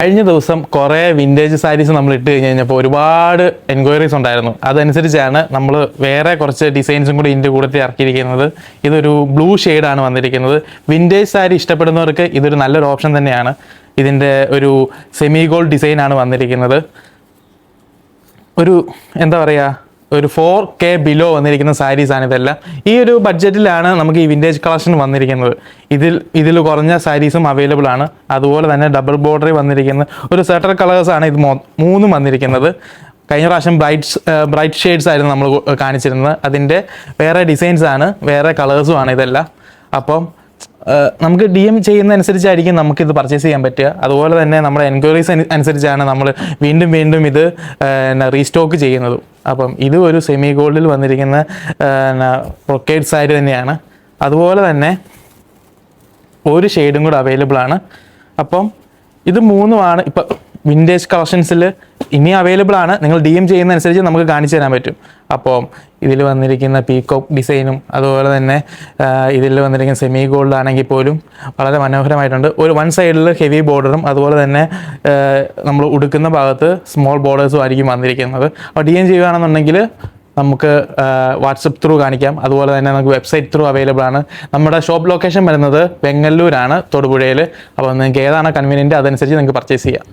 കഴിഞ്ഞ ദിവസം കുറേ വിൻറ്റേജ് സാരീസ് നമ്മൾ ഇട്ട് കഴിഞ്ഞപ്പോൾ ഒരുപാട് എൻക്വയറീസ് ഉണ്ടായിരുന്നു. അതനുസരിച്ചാണ് നമ്മൾ വേറെ കുറച്ച് ഡിസൈൻസും കൂടി ഇതിൻ്റെ കൂടെ ഇറക്കിയിരിക്കുന്നത്. ഇതൊരു ബ്ലൂ ഷെയ്ഡാണ് വന്നിരിക്കുന്നത്. വിൻറ്റേജ് സാരി ഇഷ്ടപ്പെടുന്നവർക്ക് ഇതൊരു നല്ലൊരു ഓപ്ഷൻ തന്നെയാണ്. ഇതിൻ്റെ ഒരു സെമി ഗോൾഡ് ഡിസൈനാണ് വന്നിരിക്കുന്നത്. ഒരു എന്താ പറയുക, ഒരു 4K ബിലോ വന്നിരിക്കുന്ന സാരീസാണ് ഇതെല്ലാം. ഈ ഒരു ബഡ്ജറ്റിലാണ് നമുക്ക് ഈ വിൻറ്റേജ് കളക്ഷൻ വന്നിരിക്കുന്നത്. ഇതിൽ കുറഞ്ഞ സാരീസും അവൈലബിൾ ആണ്. അതുപോലെ തന്നെ ഡബിൾ ബോർഡറിൽ വന്നിരിക്കുന്ന ഒരു സെർട്ടൺ കളേഴ്സാണ് ഇത് മൂന്നും വന്നിരിക്കുന്നത്. കഴിഞ്ഞ പ്രാവശ്യം ബ്രൈറ്റ് ഷെയ്ഡ്സ് ആയിരുന്നു നമ്മൾ കാണിച്ചിരുന്നത്. അതിൻ്റെ വേറെ ഡിസൈൻസാണ്, വേറെ കളേഴ്സുമാണ് ഇതെല്ലാം. അപ്പം നമുക്ക് DM ചെയ്യുന്നതനുസരിച്ചായിരിക്കും നമുക്കിത് പർച്ചേസ് ചെയ്യാൻ പറ്റുക. അതുപോലെ തന്നെ നമ്മുടെ എൻക്വയറീസ് അനുസരിച്ചാണ് നമ്മൾ വീണ്ടും ഇത് റീസ്റ്റോക്ക് ചെയ്യുന്നതും. അപ്പം ഇത് ഒരു സെമി ഗോൾഡിൽ വന്നിരിക്കുന്ന ബ്രൊക്കേഡ് സാരി തന്നെയാണ്. അതുപോലെ തന്നെ ഒരു ഷെയ്ഡും കൂടെ അവൈലബിൾ ആണ്. അപ്പം ഇത് മൂന്നുമാണ് ഇപ്പം വിൻറ്റേജ് കളക്ഷൻസിൽ ഇനി അവൈലബിൾ ആണ്. നിങ്ങൾ DM ചെയ്യുന്നതനുസരിച്ച് നമുക്ക് കാണിച്ചു തരാൻ പറ്റും. അപ്പോൾ ഇതിൽ വന്നിരിക്കുന്ന പീകോക്ക് ഡിസൈനും അതുപോലെ തന്നെ ഇതിൽ വന്നിരിക്കുന്ന സെമി ഗോൾഡ് ആണെങ്കിൽ പോലും വളരെ മനോഹരമായിട്ടുണ്ട്. ഒരു വൺ സൈഡിൽ ഹെവി ബോർഡറും അതുപോലെ തന്നെ നമ്മൾ ഉടുക്കുന്ന ഭാഗത്ത് സ്മോൾ ബോർഡേഴ്സും ആയിരിക്കും വന്നിരിക്കുന്നത്. അപ്പോൾ DM ചെയ്യുകയാണെന്നുണ്ടെങ്കിൽ നമുക്ക് വാട്സപ്പ് ത്രൂ കാണിക്കാം. അതുപോലെ തന്നെ നമുക്ക് വെബ്സൈറ്റ് ത്രൂ അവൈലബിൾ ആണ്. നമ്മുടെ ഷോപ്പ് ലൊക്കേഷൻ വരുന്നത് വെങ്ങല്ലൂരാണ്, തൊടുപുഴയിൽ. അപ്പോൾ നിങ്ങൾക്ക് ഏതാണ് കൺവീനിയൻറ്റ് അതനുസരിച്ച് നിങ്ങൾക്ക് പർച്ചേസ് ചെയ്യാം.